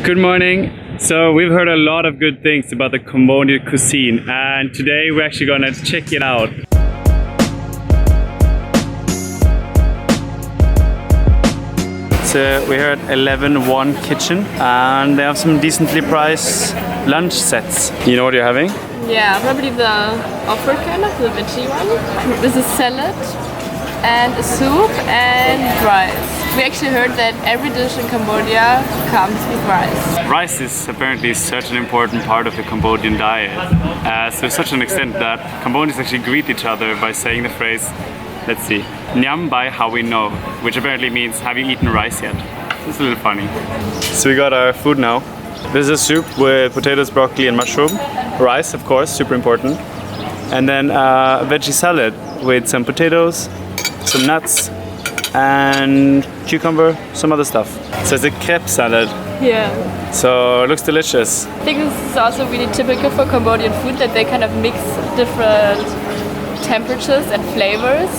Good morning. So we've heard a lot of good things about the Cambodian cuisine, and today we're actually gonna check it out. So we're here at 11-1 Kitchen, and they have some decently priced lunch sets. You know what you're having? Yeah, probably the offer kind of, the veggie one. This is salad and a soup and rice. We actually heard that every dish in Cambodia comes with rice. Rice is apparently such an important part of the Cambodian diet, to such an extent that Cambodians actually greet each other by saying the phrase, let's see, Nyam bai how we know, which apparently means, have you eaten rice yet? It's a little funny. So we got our food now. This is a soup with potatoes, broccoli and mushroom. Rice, of course, super important. And then a veggie salad with some potatoes, some nuts, and cucumber, some other stuff. So it's a crepe salad. Yeah. So it looks delicious. I think this is also really typical for Cambodian food, that they kind of mix different temperatures and flavors.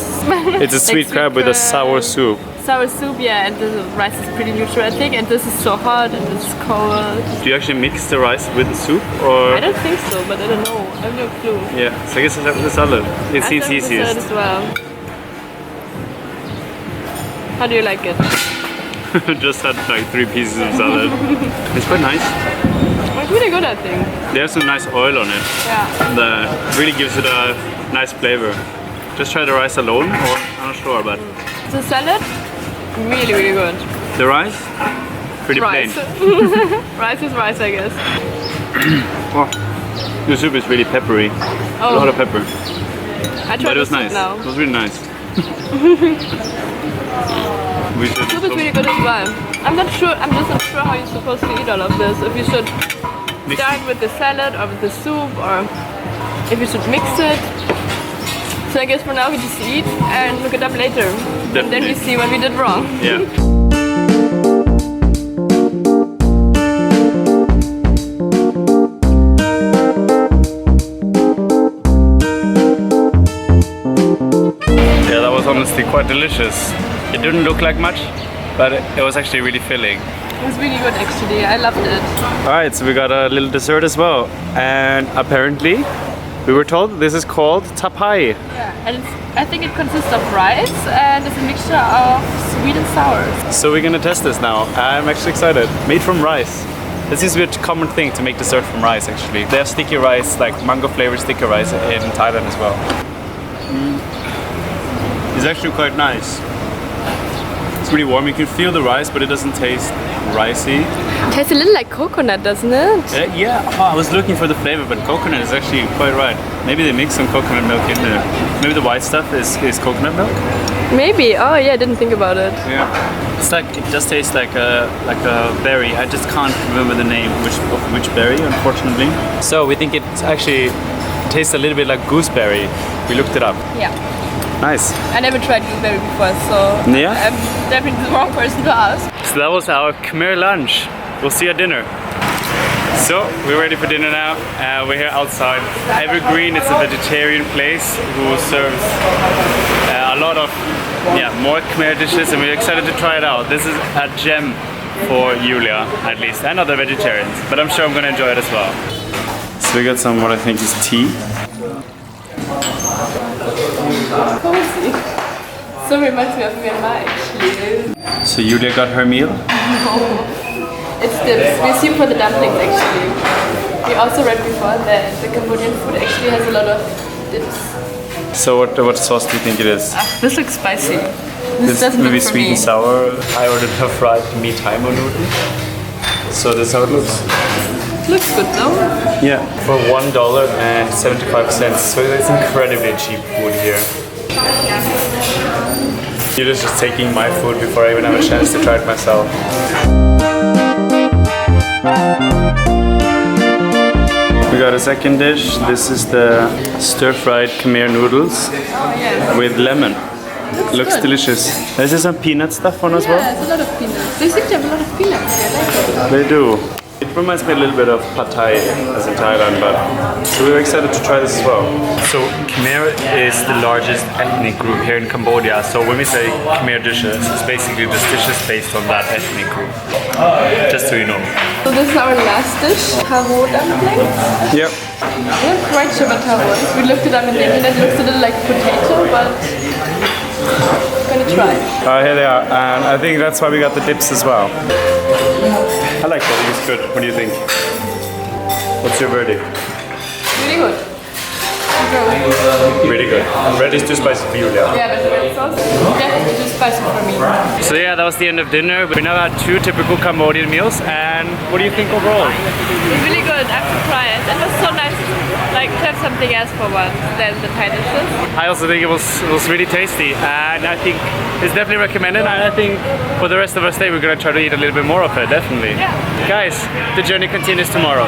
It's a sweet crab with a sour soup. Sour soup, yeah, and the rice is pretty neutral, I think, and this is so hot and it's cold. Do you actually mix the rice with the soup, or? I don't think so, but I don't know. I have no clue. Yeah, so I guess it's with the salad. It seems easiest. As well. How do you like it? Just had like 3 pieces of salad. It's quite nice. It's really good, I think. There's some nice oil on it. Yeah. That really gives it a nice flavor. Just try the rice alone, or I'm not sure, but the salad, really, really good. The rice, pretty rice. plain. Rice is rice, I guess. Oh, the soup is really peppery. Oh. A lot of pepper. I tried it was the soup nice. now. It was really nice. The soup is really good as well. I'm just not sure how you're supposed to eat all of this. If you should start with the salad or with the soup, or if you should mix it. So I guess for now we just eat and look it up later. Definitely. And then we see what we did wrong. Yeah. Yeah, that was honestly quite delicious. It didn't look like much, but it was actually really filling. It was really good actually, I loved it. Alright, so we got a little dessert as well. And apparently, we were told this is called tapai. Yeah, and I think it consists of rice and it's a mixture of sweet and sour. So we're gonna test this now. I'm actually excited. Made from rice. This seems to be a common thing to make dessert from rice actually. They have sticky rice, like mango flavored sticky rice in Thailand as well. It's actually quite nice. It's really warm. You can feel the rice, but it doesn't taste ricey. It tastes a little like coconut, doesn't it? Yeah, I was looking for the flavor, but coconut is actually quite right. Maybe they mix some coconut milk in there. Maybe the white stuff is coconut milk? Maybe. Oh yeah, I didn't think about it. Yeah. It's like, it just tastes like a berry. I just can't remember the name of which berry, unfortunately. So we think it actually tastes a little bit like gooseberry. We looked it up. Yeah. Nice. I never tried gooseberry before, so yeah? I'm definitely the wrong person to ask. So that was our Khmer lunch. We'll see you at dinner. So we're ready for dinner now. We're here outside Evergreen. It's a vegetarian place who serves a lot of more Khmer dishes, and we're excited to try it out. This is a gem for Julia, at least, and other vegetarians. But I'm sure I'm gonna enjoy it as well. So we got some what I think is tea. Cozy. So reminds me of Myanmar actually. So Julia got her meal? It's dips. We assume for the dumplings actually. We also read before that the Cambodian food actually has a lot of dips. So what sauce do you think it is? This looks spicy. This doesn't maybe look for sweet me. and sour. I ordered a fried meat taimo noodle. So this is how it looks. It looks good though. Yeah, for $1.75. So it's incredibly cheap food here. Julia's just taking my food before I even have a chance to try it myself. We got a second dish. This is the stir-fried Khmer noodles with lemon. Looks delicious. Is there some peanut stuff on as well? Yeah, it's a lot of peanuts. They seem to have a lot of peanuts here. I like it. They do. It reminds me a little bit of pad thai as in Thailand, but so we were excited to try this as well. So Khmer is the largest ethnic group here in Cambodia. So when we say Khmer dishes, it's basically just dishes based on that ethnic group. Just so you know. So this is our last dish, taro dumplings. Yep. I'm not quite sure what taro is. We looked it up in the internet. It looks a little like potato, but I'm gonna try. Here they are, and I think that's why we got the dips as well. I like that. It's good. What do you think? What's your verdict? Really good. Really good. Red is too spicy for you, yeah? Yeah, but the red sauce definitely too spicy for me. So yeah, that was the end of dinner. We now had 2 typical Cambodian meals, and what do you think overall? It's really good. I'm surprised. It was so nice, like to have something else for once than the Thai dishes. I also think it was really tasty, and I think it's definitely recommended. And I think for the rest of our stay, we're gonna try to eat a little bit more of it, definitely. Yeah. Guys, the journey continues tomorrow.